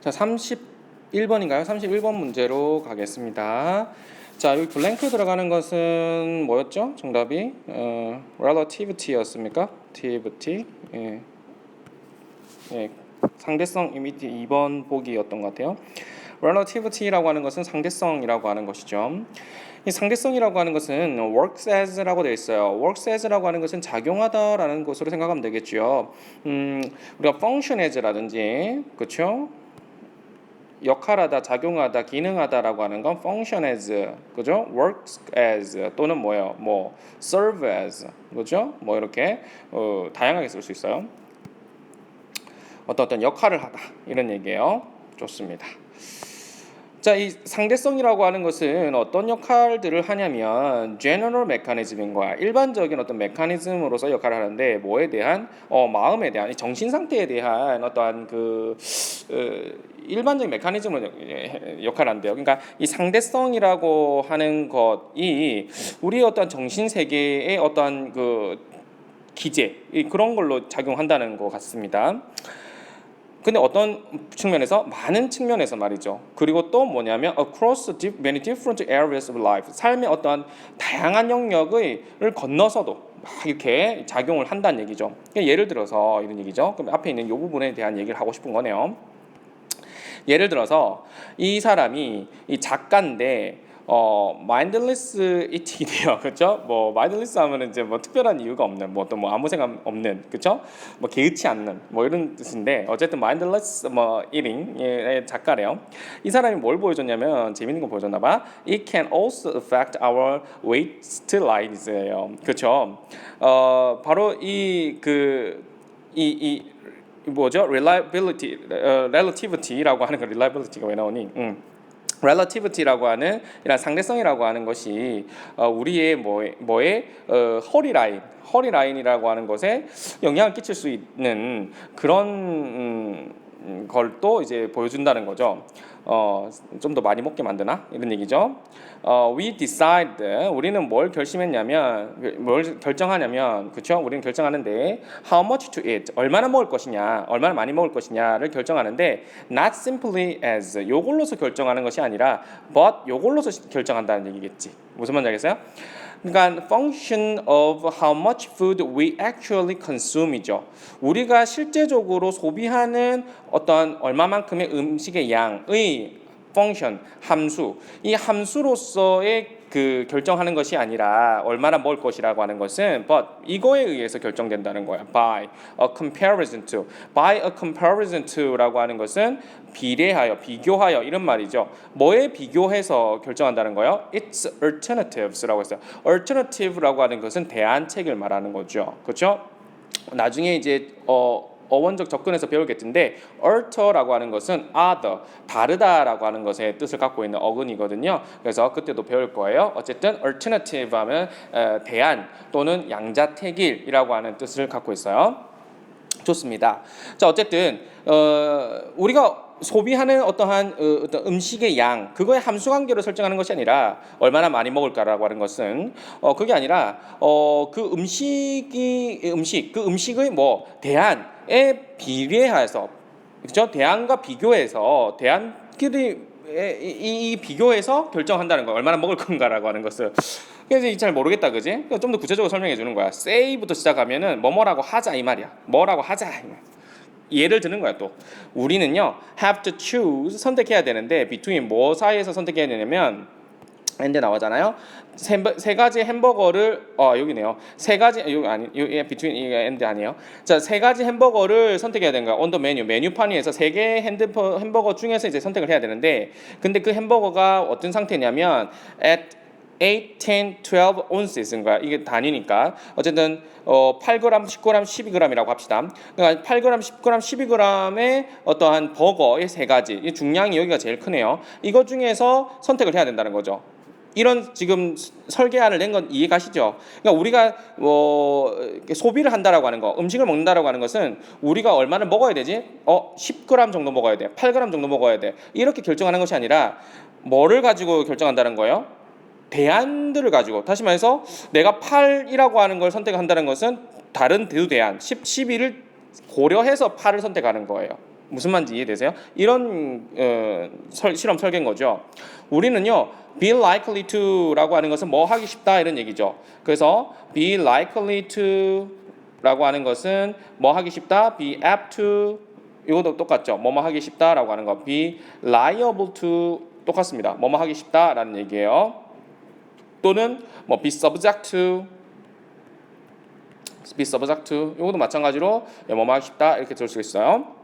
자, 31번인가요? 31번 문제로 가겠습니다. 자, 여기 블랭크 들어가는 것은 뭐였죠? 정답이 relativity였습니까? relativity. 예. 예. 상대성 이미지 2번 보기였던 것 같아요. relativity라고 하는 것은 상대성이라고 하는 것이죠. 이 상대성이라고 하는 것은 works as라고 되어 있어요. works as라고 하는 것은 작용하다라는 것으로 생각하면 되겠죠. 우리가 function as라든지, 그렇죠? 역할하다, 작용하다, 기능하다라고 하는 건 function as, 그죠? works as 또는 뭐예요? 뭐 serve as, 그죠? 뭐 이렇게 다양하게 쓸 수 있어요. 어떤 역할을 하다 이런 얘기예요. 좋습니다. 자, 이 상대성이라고 하는 것은 어떤 역할들을 하냐면 general mechanism인 거야. 일반적인 어떤 메커니즘으로서 역할을 하는데 뭐에 대한 마음에 대한 정신 상태에 대한 어떠한 일반적인 메커니즘으로 역할을 한대요. 그러니까 이 상대성이라고 하는 것이 우리의 어떤 정신 세계의 어떠한 기제 그런 걸로 작용한다는 것 같습니다. 근데 어떤 측면에서 많은 측면에서 말이죠. 그리고 또 뭐냐면 across many different areas of life, 삶의 어떠한 다양한 영역을 건너서도 막 이렇게 작용을 한다는 얘기죠. 예를 들어서 이런 얘기죠. 그럼 앞에 있는 이 부분에 대한 얘기를 하고 싶은 거네요. 예를 들어서 이 사람이 이 작가인데 mindless eating이래요. 그렇죠? 뭐 mindless 하면은 이제 뭐 특별한 이유가 없는 뭐 또 뭐 아무 생각 없는, 그렇죠? 뭐 개의치 않는 뭐 이런 뜻인데 어쨌든 mindless 뭐 eating의 작가래요. 이 사람이 뭘 보여줬냐면 재밌는 거 보여줬나 봐. It can also affect our waistlines예요. 그렇죠? 바로 이 뭐죠? relativity라고 하는 거. relativity가 왜 나오니? relativity라고 하는 이런 상대성이라고 하는 것이 우리의 허리라인이라고 하는 것에 영향을 끼칠 수 있는 그런 걸 또 이제 보여준다는 거죠. 좀 더 많이 먹게 만드나 이런 얘기죠. We decide, 우리는 뭘 결심했냐면 뭘 결정하냐면, 그렇죠? 우리는 결정하는데 how much to eat, 얼마나 먹을 것이냐, 얼마나 많이 먹을 것이냐를 결정하는데 not simply as, 요걸로서 결정하는 것이 아니라 but 요걸로서 결정한다는 얘기겠지. 무슨 말인지 알겠어요? 그러니까 function of how much food we actually consume이죠. 우리가 실제적으로 소비하는 어떤 얼마만큼의 음식의 양의 function, 함수. 이 함수로서의 결정하는 것이 아니라 얼마나 먹을 것이라고 하는 것은 but 이거에 의해서 결정된다는 거야. by a comparison to. by a comparison to라고 하는 것은 비례하여, 비교하여 이런 말이죠. 뭐에 비교해서 결정한다는 거예요? It's alternatives라고 했어요. alternative라고 하는 것은 대안책을 말하는 거죠. 그렇죠? 나중에 이제 어원적 접근에서 배우겠는데 alter라고 하는 것은 other, 다르다라고 하는 것의 뜻을 갖고 있는 어근이거든요. 그래서 그때도 배울 거예요. 어쨌든 alternative 하면 대안 또는 양자택일이라고 하는 뜻을 갖고 있어요. 좋습니다. 자, 어쨌든 우리가 소비하는 어떠한 어떤 음식의 양, 그거의 함수 관계로 설정하는 것이 아니라 얼마나 많이 먹을까라고 하는 것은 그게 아니라 그 음식의 뭐 대안에 비례해서, 그렇죠? 대안과 비교해서 대안끼리 이 비교해서 결정한다는 거, 얼마나 먹을 건가라고 하는 것을. 그래서 잘 모르겠다, 그지? 좀 더 구체적으로 설명해 주는 거야. say부터 시작하면은 뭐뭐라고 하자 이 말이야. 뭐라고 하자 이 말. 예를 드는 거야. 또 우리는요 have to choose, 선택해야 되는데 between 뭐 사이에서 선택해야 되냐면 and 나오잖아요. 세 가지 햄버거를 여기네요. 세 가지 여기 아니 between and 아니에요. 자, 세 가지 햄버거를 선택해야 되는 거야. on the menu, 메뉴판 위에서 세 개의 햄버거 중에서 이제 선택을 해야 되는데, 근데 그 햄버거가 어떤 상태냐면 at 8, 10, 12 ounces 인 거야. 이게 단위니까. 어쨌든 8g, 10g, 12g이라고 합시다. 그러니까 8g, 10g, 12g의 어떠한 버거의 세 가지. 이 중량이 여기가 제일 크네요. 이거 중에서 선택을 해야 된다는 거죠. 이런 지금 설계안을 낸 건 이해가시죠? 그러니까 우리가 소비를 한다라고 하는 거, 음식을 먹는다라고 하는 것은 우리가 얼마나 먹어야 되지? 10g 정도 먹어야 돼. 8g 정도 먹어야 돼. 이렇게 결정하는 것이 아니라 뭐를 가지고 결정한다는 거예요? 대안들을 가지고. 다시 말해서 내가 8이라고 하는 걸 선택한다는 것은 다른 대안 10, 12를 고려해서 8을 선택하는 거예요. 무슨 말인지 이해되세요? 이런 실험 설계인 거죠. 우리는요, be likely to라고 하는 것은 뭐 하기 쉽다 이런 얘기죠. 그래서 be likely to라고 하는 것은 뭐 하기 쉽다, be apt to 이것도 똑같죠. 뭐뭐 하기 쉽다라고 하는 거, be liable to 똑같습니다. 뭐뭐 하기 쉽다라는 얘기예요. 또는 뭐 be subject to, be subject to 이것도 마찬가지로 뭐뭐 하기 쉽다 이렇게 들을 수 있어요.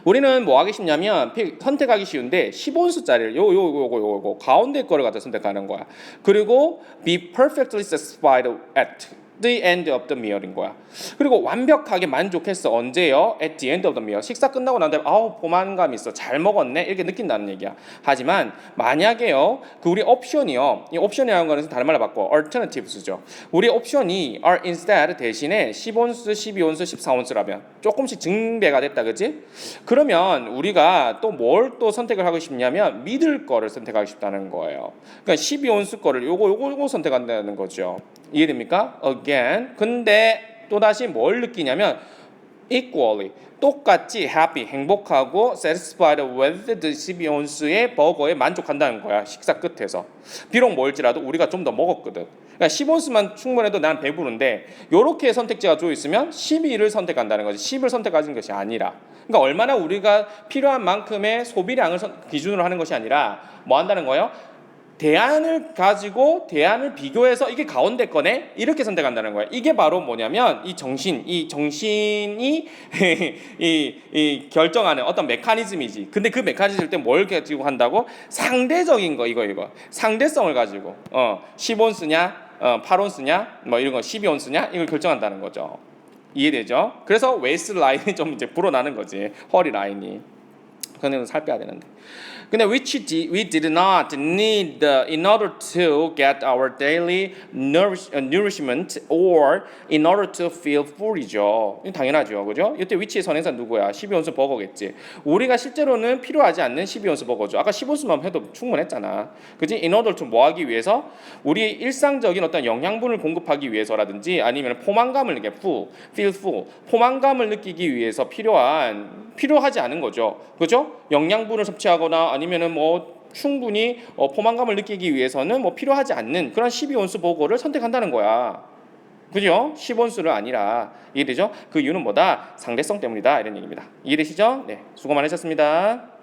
우리는 뭐 하기 쉽냐면 선택하기 쉬운데 10온수짜리를 요거 가운데 거를 갖다 선택하는 거야. 그리고 be perfectly satisfied at the end of the meal인 거야. 그리고 완벽하게 만족했어. 언제요? At the end of the meal. 식사 끝나고 난 다음에 아우 포만감 있어. 잘 먹었네. 이렇게 느낀다는 얘기야. 하지만 만약에요. 그 우리 옵션이요. 이 옵션이라는 거는 다른 말로 바꿔 alternatives죠. 우리 옵션이 are instead 대신에 10온수, 12온수, 14온수라면 조금씩 증배가 됐다. 그지? 그러면 우리가 또 뭘 또 선택을 하고 싶냐면 미들 거를 선택하고 싶다는 거예요. 그러니까 12온수 거를 요거 선택한다는 거죠. 이해됩니까? Again. 근데 또다시 뭘 느끼냐면 equally 똑같이 happy 행복하고 satisfied with the 12온수의 버거에 만족한다는 거야. 식사 끝에서. 비록 멀지라도 우리가 좀 더 먹었거든. 그러니까 10온수만 충분해도 난 배부른데 이렇게 선택지가 줘 있으면 12를 선택한다는 거지. 10을 선택하는 것이 아니라. 그러니까 얼마나 우리가 필요한 만큼의 소비량을 기준으로 하는 것이 아니라 뭐 한다는 거예요? 대안을 가지고 대안을 비교해서 이게 가운데 거네 이렇게 선택한다는 거야. 이게 바로 뭐냐면 이 정신이 이 결정하는 어떤 메커니즘이지. 근데 그 메커니즘일 때 뭘 가지고 한다고? 상대적인 거 이거 상대성을 가지고 10온수냐 8온수냐 뭐 이런 거 12온수냐 이걸 결정한다는 거죠. 이해되죠? 그래서 웨이스트 라인이 좀 이제 불어나는 거지. 허리 라인이. 그거는 살 빼야 되는데. 근데 which we did not need in order to get our daily nourishment or in order to feel full이죠. 당연하죠, 그죠? 이때 which의 선행사 누구야? 12온수 버거겠지. 우리가 실제로는 필요하지 않는 12온수 버거죠. 아까 10온수만 해도 충분했잖아, 그지? In order to 뭐 하기 위해서? 우리 일상적인 어떤 영양분을 공급하기 위해서라든지 아니면 포만감을 느끼게 feel full, 포만감을 느끼기 위해서 필요하지 않은 거죠, 그죠? 영양분을 섭취하거나 아니면은 뭐 충분히 포만감을 느끼기 위해서는 뭐 필요하지 않는 그런 12온수 버거를 선택한다는 거야. 그죠? 10온수를 아니라. 이해되죠? 그 이유는 뭐다? 상대성 때문이다 이런 얘기입니다. 이해되시죠? 네, 수고 많으셨습니다.